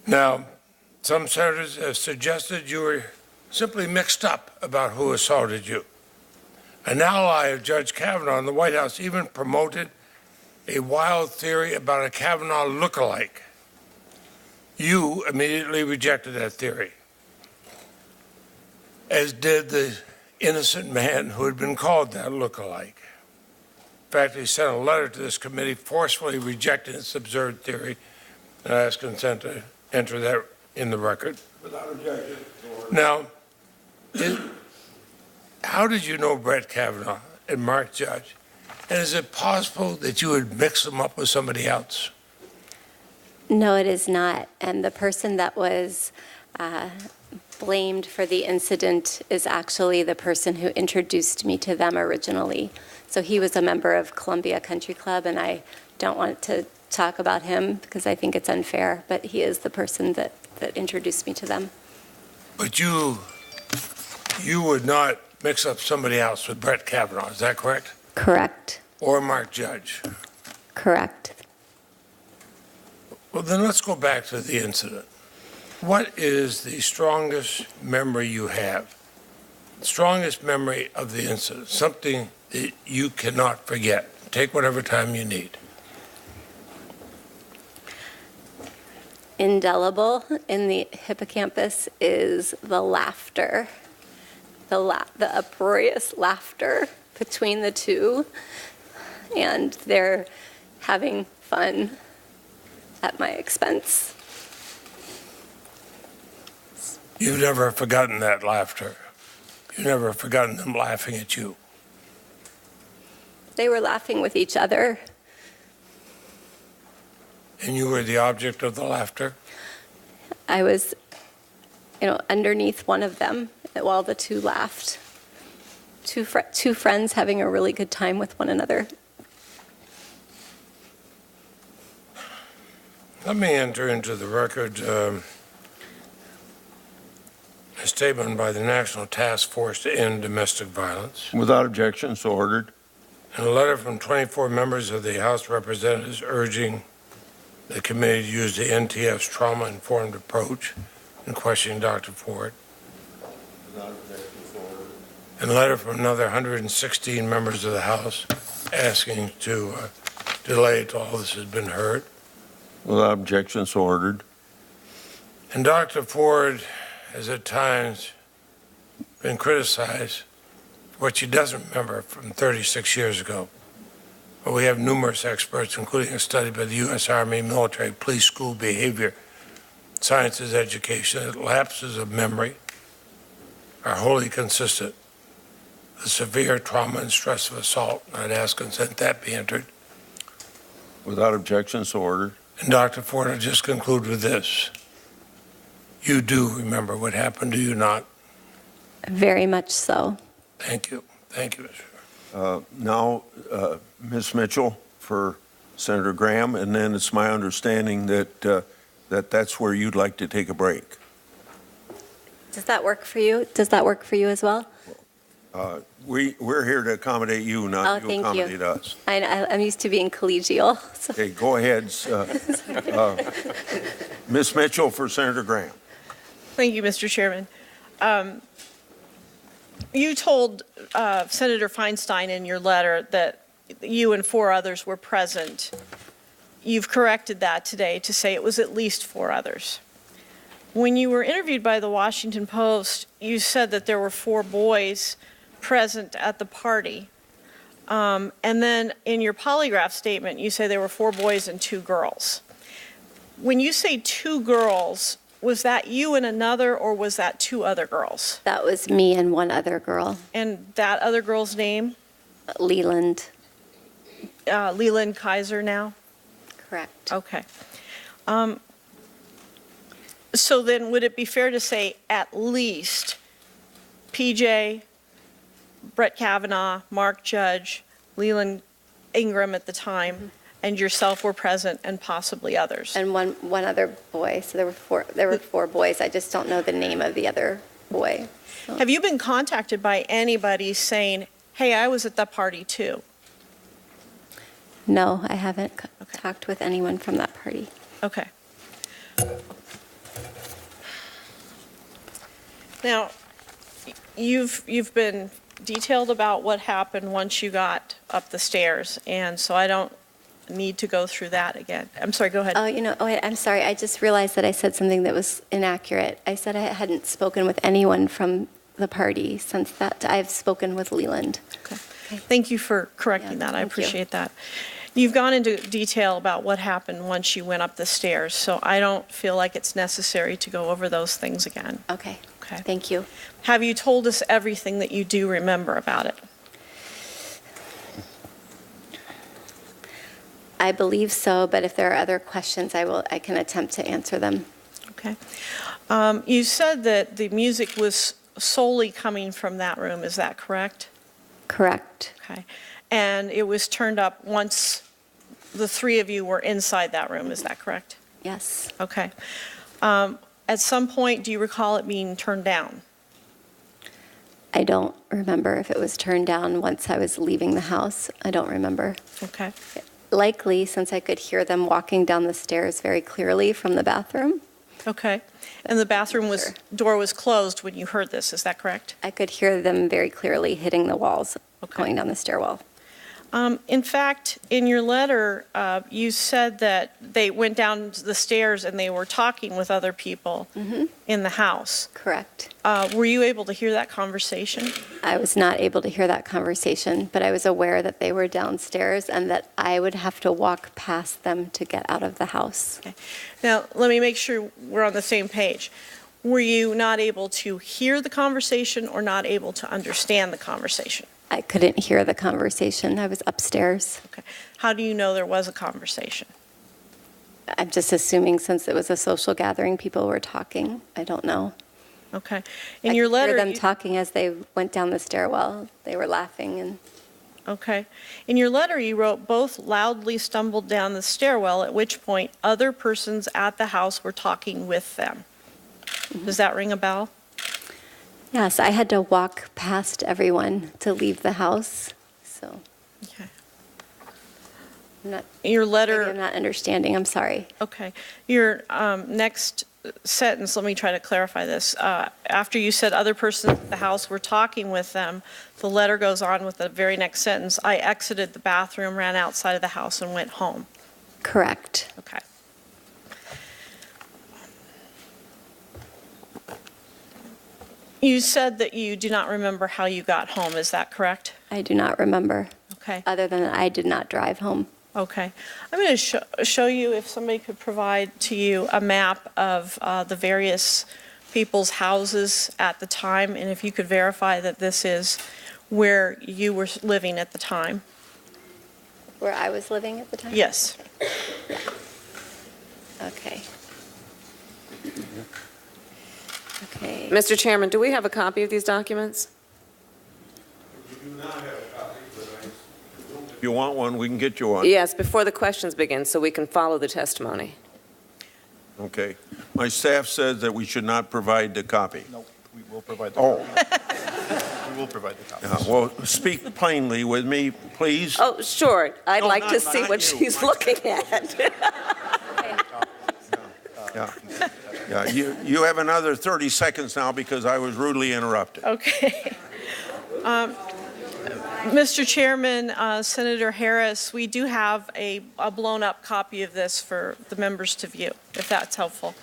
Now, some senators have suggested you were simply mixed up about who assaulted you. An ally of Judge Kavanaugh in the White House even promoted a wild theory about a Kavanaugh lookalike. You immediately rejected that theory, as did the innocent man who had been called that lookalike. In fact, he sent a letter to this committee forcefully rejecting this absurd theory, and I ask consent to enter that in the record. Without objection. Now, how did you know Brett Kavanaugh and Mark Judge? And is it possible that you would mix them up with somebody else? No, it is not. And the person that was blamed for the incident is actually the person who introduced me to them originally. So he was a member of Columbia Country Club, and I don't want to talk about him because I think it's unfair, but he is the person that introduced me to them. But you would not mix up somebody else with Brett Kavanaugh, is that correct? Correct. Or Mark Judge? Correct. Well, then let's go back to the incident. What is the strongest memory you have? Strongest memory of the incident, something that you cannot forget. Take whatever time you need. Indelible in the hippocampus is the laughter, the uproarious laughter between the two, and they're having fun at my expense. You've never forgotten that laughter. You've never forgotten them laughing at you. They were laughing with each other. And you were the object of the laughter? I was, underneath one of them while the two laughed. Two friends having a really good time with one another. Let me enter into the record a statement by the National Task Force to End Domestic Violence. Without objection, so ordered. And a letter from 24 members of the House of Representatives urging the committee to use the NTF's trauma-informed approach in questioning Dr. Ford. Without objection, so ordered. And a letter from another 116 members of the House asking to delay till all this has been heard. Without objection, so ordered. And Dr. Ford has at times been criticized for what she doesn't remember from 36 years ago. But we have numerous experts, including a study by the U.S. Army Military Police School Behavior Sciences Education, that lapses of memory are wholly consistent with severe trauma and stress of assault. And I'd ask consent that be entered. Without objection, so ordered. And Dr. Ford, I'll just conclude with this. You do remember what happened, do you not? Very much so. Thank you. Thank you, Mr. Now, Ms. Mitchell for Senator Graham, and then it's my understanding that that's where you'd like to take a break. Does that work for you? Does that work for you as well? We're here to accommodate you, not you accommodate us. I'm used to being collegial. So. Okay, go ahead. Ms. Mitchell for Senator Graham. Thank you, Mr. Chairman. You told Senator Feinstein in your letter that you and 4 others were present. You've corrected that today to say it was at least 4 others. When you were interviewed by the Washington Post, you said that there were 4 boys present at the party. And then in your polygraph statement, you say there were 4 boys and 2 girls. When you say 2 girls, was that you and another, or was that 2 other girls? That was me and one other girl. And that other girl's name? Leland. Leland Kaiser now? Correct. Okay. So then would it be fair to say at least PJ, Brett Kavanaugh, Mark Judge, Leland Ingram at the time, and yourself were present, and possibly others? And one other boy. So there were 4 boys. I just don't know the name of the other boy. So. Have you been contacted by anybody saying, hey, I was at that party too? No, I haven't talked with anyone from that party. Okay. Now, you've been detailed about what happened once you got up the stairs, and so I don't need to go through that again. I'm sorry, go ahead. I'm sorry, I just realized that I said something that was inaccurate. I said I hadn't spoken with anyone from the party since that. I've spoken with Leland. Okay. Thank you for correcting that. I thank you. appreciate that. You've gone into detail about what happened once you went up the stairs, so I don't feel like it's necessary to go over those things again. Okay. Okay. Thank you. Have you told us everything that you do remember about it? I believe so, but if there are other questions, I can attempt to answer them. Okay. You said that the music was solely coming from that room, is that correct? Correct. Okay. And it was turned up once the three of you were inside that room, is that correct? Yes. Okay. At some point, do you recall it being turned down? I don't remember if it was turned down once I was leaving the house. I don't remember. Okay. Likely, since I could hear them walking down the stairs very clearly from the bathroom. Okay. And the bathroom Sure. door was closed when you heard this, is that correct? I could hear them very clearly hitting the walls, Okay. going down the stairwell. In fact, in your letter, you said that they went down the stairs and they were talking with other people in the house. Correct. Were you able to hear that conversation? I was not able to hear that conversation, but I was aware that they were downstairs and that I would have to walk past them to get out of the house. Okay. Now, let me make sure we're on the same page. Were you not able to hear the conversation or not able to understand the conversation? I couldn't hear the conversation. I was upstairs. Okay. How do you know there was a conversation? I'm just assuming since it was a social gathering, people were talking. I don't know. Okay. I In your could letter, hear them you- talking as they went down the stairwell. They were laughing and Okay. In your letter, you wrote, both loudly stumbled down the stairwell, at which point other persons at the house were talking with them. Does that ring a bell? yes, I had to walk past everyone to leave the house. So Okay. I'm not, In your maybe letter, I'm not understanding. I'm sorry. okay. Your next sentence, let me try to clarify this. After you said other persons at the house were talking with them, the letter goes on with the very next sentence, I exited the bathroom, ran outside of the house, and went home. Correct. Okay. You said that you do not remember how you got home, is that correct? I do not remember, Okay, other than I did not drive home. okay. I'm going to show you, if somebody could provide to you a map of the various people's houses at the time, and if you could verify that this is where you were living at the time. Where I was living at the time? Yes. Okay. Okay. Mr. Chairman, do we have a copy of these documents? If you want one, we can get you one. Yes, before the questions begin, so we can follow the testimony. Okay. My staff says that we should not provide the copy. No, we will provide the Oh, We will provide the yeah, copies. well, speak plainly with me, please. Oh, sure. I'd No, like to not- see not what you. she's looking at. Yeah. Yeah, you have another 30 seconds now because I was rudely interrupted. Okay. Mr. Chairman, Senator Harris, we do have a blown-up copy of this for the members to view, if that's helpful.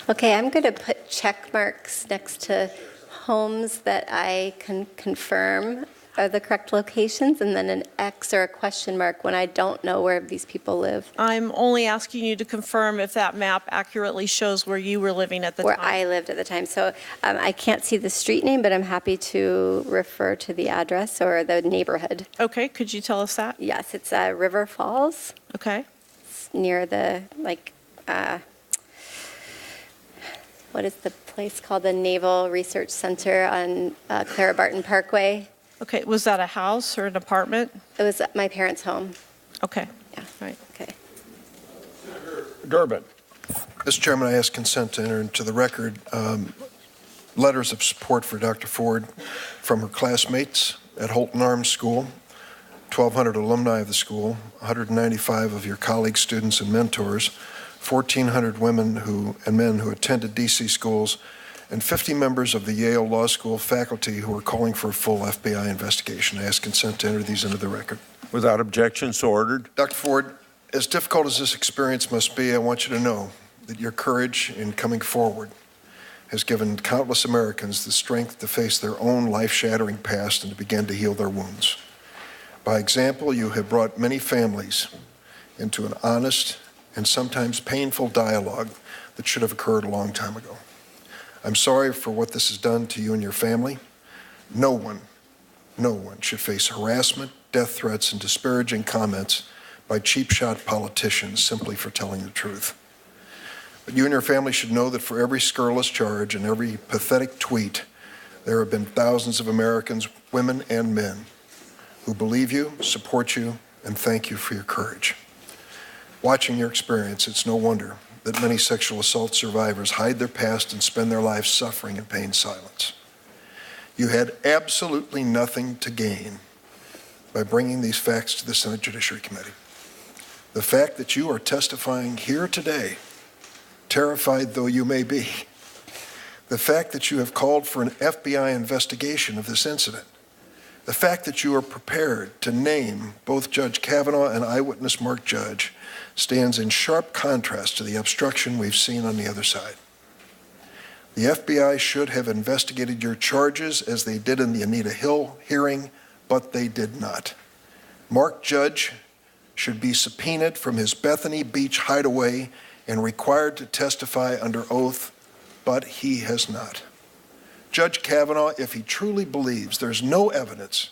Okay, I'm going to put check marks next to homes that I can confirm are the correct locations, and then an X or a question mark when I don't know where these people live, I'm only asking you to confirm if that map accurately shows where you were living at the where time. I lived at the time. So I can't see the street name, but I'm happy to refer to the address or the neighborhood. Okay, could you tell us that? Yes, it's River Falls. Okay. It's near the, what is the place called? The Naval Research Center on Clara Barton Parkway. Okay, was that a house or an apartment? It was at my parents' home. Okay. Yeah. Right. Okay. Durbin. Mr. Chairman, I ask consent to enter into the record letters of support for Dr. Ford from her classmates at Holton Arms School, 1,200 alumni of the school, 195 of your colleagues, students, and mentors, 1,400 women and men who attended DC schools, and 50 members of the Yale Law School faculty who are calling for a full FBI investigation. I ask consent to enter these into the record. Without objection, so ordered. Dr. Ford, as difficult as this experience must be, I want you to know that your courage in coming forward has given countless Americans the strength to face their own life-shattering past and to begin to heal their wounds. By example, you have brought many families into an honest and sometimes painful dialogue that should have occurred a long time ago. I'm sorry for what this has done to you and your family. No one should face harassment, death threats, and disparaging comments by cheap-shot politicians simply for telling the truth. But you and your family should know that for every scurrilous charge and every pathetic tweet, there have been thousands of Americans, women and men, who believe you, support you, and thank you for your courage. Watching your experience, it's no wonder that many sexual assault survivors hide their past and spend their lives suffering in pain silence. You had absolutely nothing to gain by bringing these facts to the Senate Judiciary Committee. The fact that you are testifying here today, terrified though you may be, the fact that you have called for an FBI investigation of this incident, the fact that you are prepared to name both Judge Kavanaugh and eyewitness Mark Judge stands in sharp contrast to the obstruction we've seen on the other side. The FBI should have investigated your charges as they did in the Anita Hill hearing, but they did not. Mark Judge should be subpoenaed from his Bethany Beach hideaway and required to testify under oath, but he has not. Judge Kavanaugh, if he truly believes there's no evidence,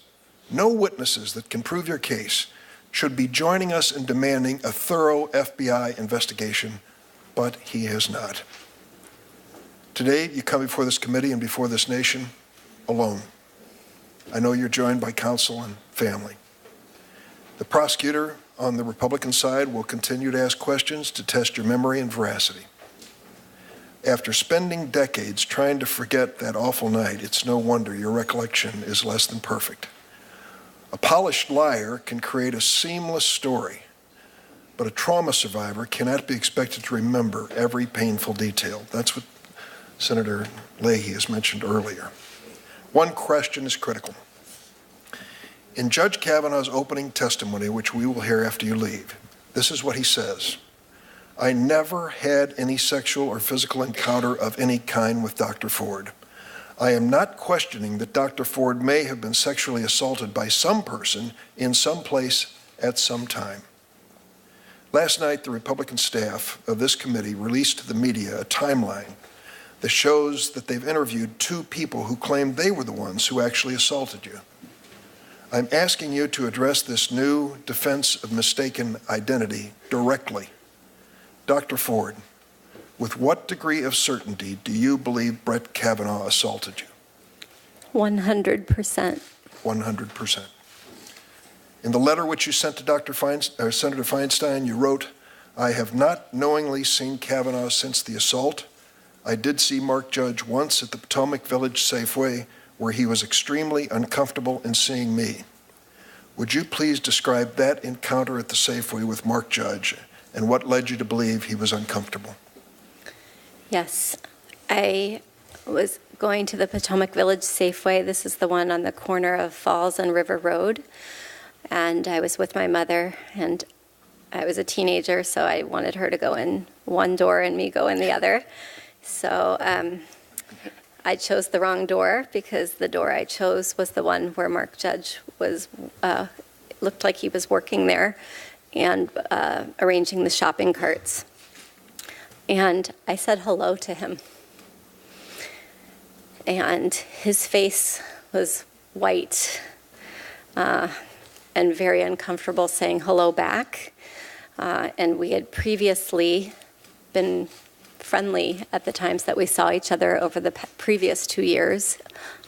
no witnesses that can prove your case, should be joining us in demanding a thorough FBI investigation, but he has not. Today, you come before this committee and before this nation alone. I know you're joined by counsel and family. The prosecutor on the Republican side will continue to ask questions to test your memory and veracity. After spending decades trying to forget that awful night, it's no wonder your recollection is less than perfect. A polished liar can create a seamless story, but a trauma survivor cannot be expected to remember every painful detail. That's what Senator Leahy has mentioned earlier. One question is critical. In Judge Kavanaugh's opening testimony, which we will hear after you leave, this is what he says: I never had any sexual or physical encounter of any kind with Dr. Ford. I am not questioning that Dr. Ford may have been sexually assaulted by some person in some place at some time. Last night, the Republican staff of this committee released to the media a timeline that shows that they've interviewed 2 people who claimed they were the ones who actually assaulted you. I'm asking you to address this new defense of mistaken identity directly. Dr. Ford, with what degree of certainty do you believe Brett Kavanaugh assaulted you? 100%. 100%. In the letter which you sent to Senator Feinstein, you wrote, I have not knowingly seen Kavanaugh since the assault. I did see Mark Judge once at the Potomac Village Safeway, where he was extremely uncomfortable in seeing me. Would you please describe that encounter at the Safeway with Mark Judge and what led you to believe he was uncomfortable? Yes, I was going to the Potomac Village Safeway. This is the one on the corner of Falls and River Road. And I was with my mother, and I was a teenager, so I wanted her to go in one door and me go in the other. So I chose the wrong door because the door I chose was the one where Mark Judge was, looked like he was working there and arranging the shopping carts. And I said hello to him. And his face was white and very uncomfortable saying hello back. And we had previously been friendly at the times that we saw each other over the previous 2 years,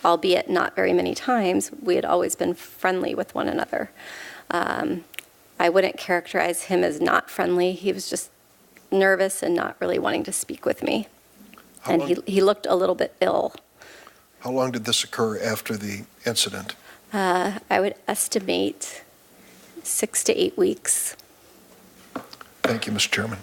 albeit not very many times. We had always been friendly with one another. I wouldn't characterize him as not friendly. He was just nervous and not really wanting to speak with me. And he looked a little bit ill. How long did this occur after the incident? I would estimate 6 to 8 weeks. Thank you, Mr. Chairman.